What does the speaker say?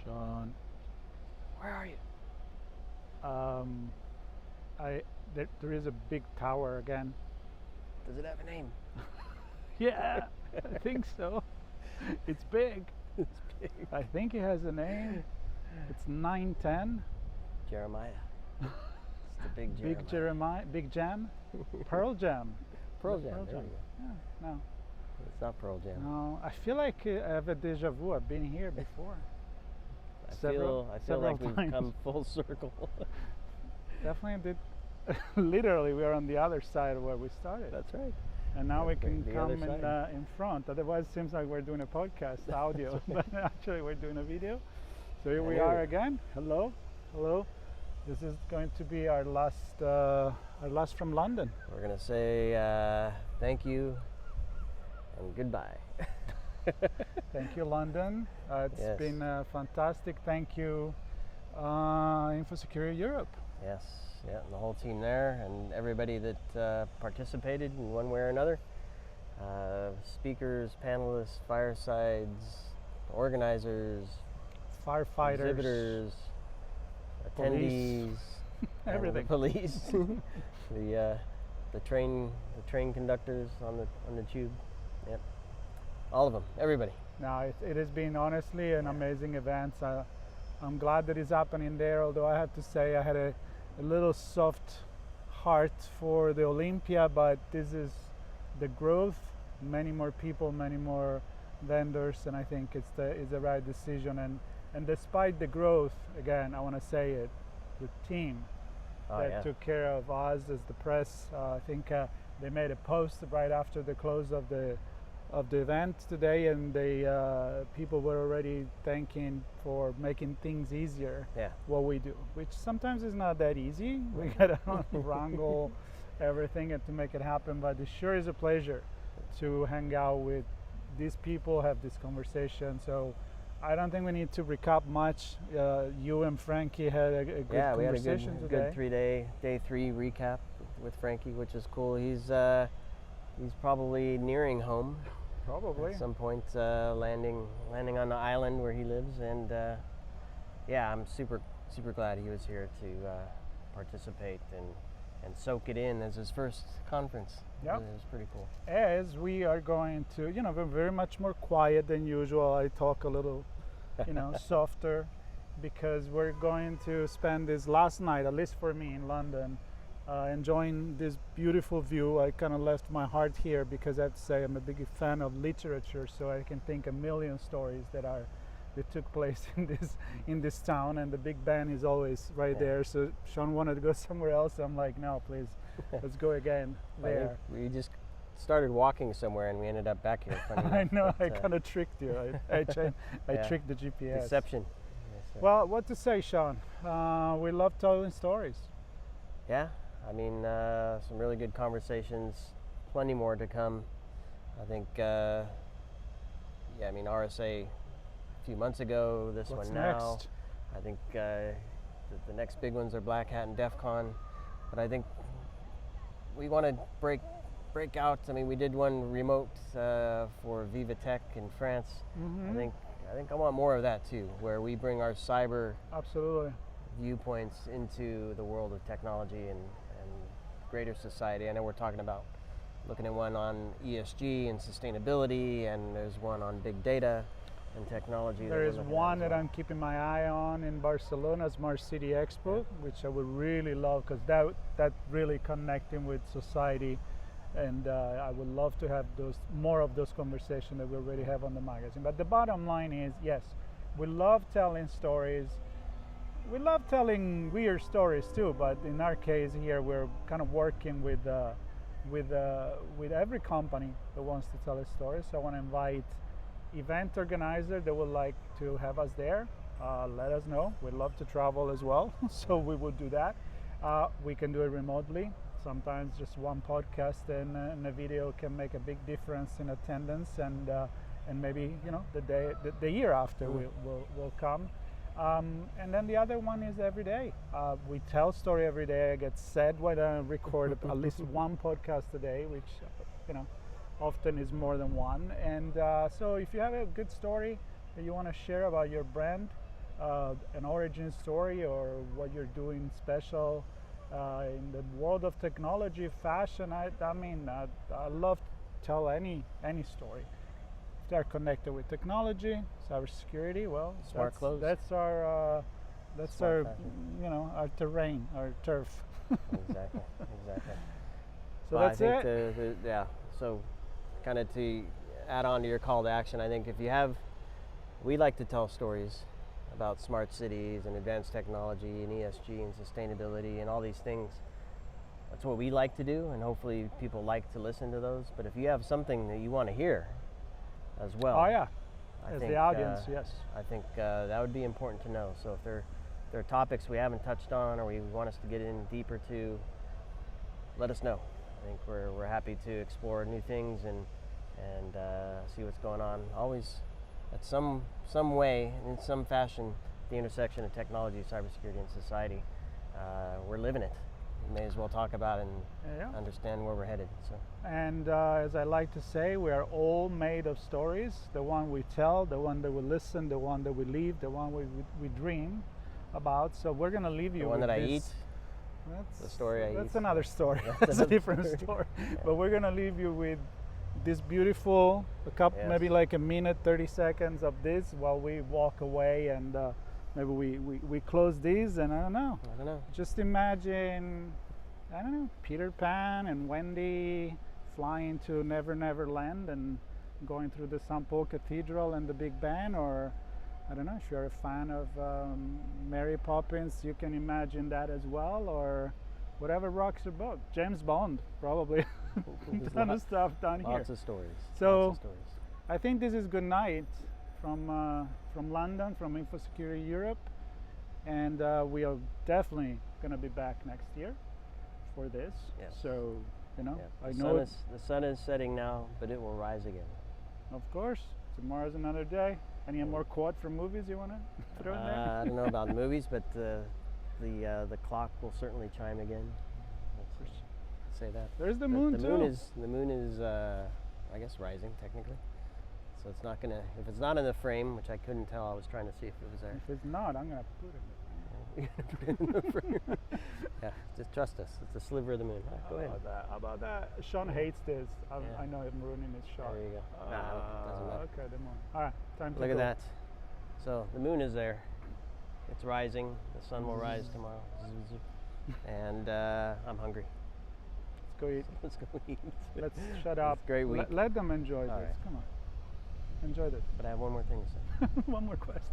Sean. Where are you? There is a big tower again. Does it have a name? Yeah, I think so. It's big. It's big. I think it has a name. It's 910. Jeremiah. It's the big Jeremiah. Big Jeremiah. Big Jam. Pearl Jam. Pearl The Jam. There we go. Yeah, no. It's not Pearl Jam. No, I feel like I have a deja vu. I've been here before. I feel like we've times. come full circle. Definitely did. Literally, we are on the other side of where we started. That's right. And now we That's can the come other in front. Otherwise, it seems like we're doing a podcast audio, but actually we're doing a video. So here we are again. Hello, hello. This is going to be our last from London. We're gonna say thank you and goodbye. Thank you, London. It's Yes. been fantastic. Thank you, Infosecurity Europe. Yes, yeah, and the whole team there, and everybody that participated in one way or another. Speakers, panelists, firesides, organizers, Firefighters, exhibitors, police, attendees, everything. the police, the train conductors on the tube. Yep, all of them, everybody. No, it has been honestly an amazing event. I'm glad that it's happening there, although I have to say I had a little soft heart for the Olympia, but this is the growth, many more people, many more vendors, and I think it's the right decision. And despite the growth, again, I want to say it, the team that took care of us as the press, I think they made a post right after the close of the event today, and people were already thanking for making things easier. Yeah. What we do, which sometimes is not that easy. We gotta wrangle everything and to make it happen. But it sure is a pleasure to hang out with these people, have this conversation. So I don't think we need to recap much. You and Frankie had a good conversation we had today. a good day 3 recap with Frankie, which is cool. He's probably nearing home. Probably. At some point, landing on the island where he lives, and yeah, I'm super glad he was here to participate and soak it in as his first conference. Yeah, it was pretty cool. As we are going to, we're very much more quiet than usual. I talk a little, softer, because we're going to spend this last night, at least for me, in London. Enjoying this beautiful view. I kind of left my heart here because I have to say I'm a big fan of literature, so I can think a million stories that took place in this town, and the Big Ben is always right there. So Sean wanted to go somewhere else. I'm like, no, please, let's go again there. We just started walking somewhere and we ended up back here. I know, I kind of tricked you. I tricked the GPS. Deception. Well, what to say, Sean? We love telling stories. Yeah. I mean, some really good conversations, plenty more to come. I think, RSA a few months ago, this What's one now. Next? I think the next big ones are Black Hat and DEF CON. But I think we want to break out. I mean, we did one remote for Viva Tech in France. Mm-hmm. I think I want more of that too, where we bring our cyber absolutely viewpoints into the world of technology and greater society. I know we're talking about looking at one on ESG and sustainability, and there's one on big data and technology. There is one that I'm keeping my eye on in Barcelona, Smart City Expo, which I would really love, because that really connecting with society, and I would love to have more of those conversations that we already have on the magazine. But the bottom line is, yes, we love telling stories. We love telling weird stories too, but in our case here, we're kind of working with every company that wants to tell a story. So I want to invite event organizers that would like to have us there. Let us know. We'd love to travel as well, so we would do that. We can do it remotely. Sometimes just one podcast and a video can make a big difference in attendance, and maybe the year after will come. And then the other one is every day. We tell story every day. I get sad when I record at least one podcast a day, which often is more than one. And so if you have a good story that you want to share about your brand, an origin story or what you're doing special in the world of technology, fashion. I love to tell any story. If they're connected with technology, cybersecurity, well, Smart clothes. That's our Smart fashion. our terrain, our turf. Exactly. So Well, that's I think it. yeah. So, kind of to add on to your call to action, I think we like to tell stories about smart cities and advanced technology and ESG and sustainability and all these things. That's what we like to do, and hopefully people like to listen to those. But if you have something that you want to hear as well, Oh yeah, I as think, the audience, yes. I think that would be important to know. So if there are topics we haven't touched on or we want us to get in deeper to, let us know. I think we're happy to explore new things and see what's going on. Always, at some way, in some fashion, the intersection of technology, cybersecurity, and society. We're living it. We may as well talk about it and understand where we're headed. So. And as I like to say, we are all made of stories. The one we tell, the one that we listen, the one that we live, the one we dream about. So we're gonna leave you the one with that this. I eat. That's the story I eat. That's another story. That's That's a another different story. story. Yeah. But we're gonna leave you with this beautiful, Yes. maybe like a minute, 30 seconds of this while we walk away, and maybe we close these, and I don't know. Just imagine, I don't know, Peter Pan and Wendy flying to Never Never Land and going through the St. Paul Cathedral and the Big Ben, or I don't know, if you're a fan of Mary Poppins, you can imagine that as well, or whatever rocks your boat. James Bond, probably. Ton of stuff done here. Lots of stories. So Lots of stories. I think this is good night from London, from Infosecurity Europe, and we are definitely going to be back next year for this. Yes. So Yeah. I The know sun is setting now, but it will rise again. Of course, tomorrow's another day. Any more quote from movies you want to throw in there? I don't know about movies, but the clock will certainly chime again. Let's say that. There's the moon the too. The moon is I guess rising technically. So it's not gonna, if it's not in the frame, which I couldn't tell, I was trying to see if it was there. If it's not, I'm gonna put it in. You're gonna put it in the frame. Yeah, just trust us. It's a sliver of the moon. Go ahead. How about that? Sean hates this. Yeah. I know I'm ruining his shot. There you go. Doesn't matter. Okay, the moon. All right, time to Look go. at that. So the moon is there. It's rising. The sun will rise tomorrow. And I'm hungry. Let's go eat. Let's go eat. Let's shut up. Great week. Let them enjoy All this. right. Come on. Enjoy this. But I have one more thing to say. One more question.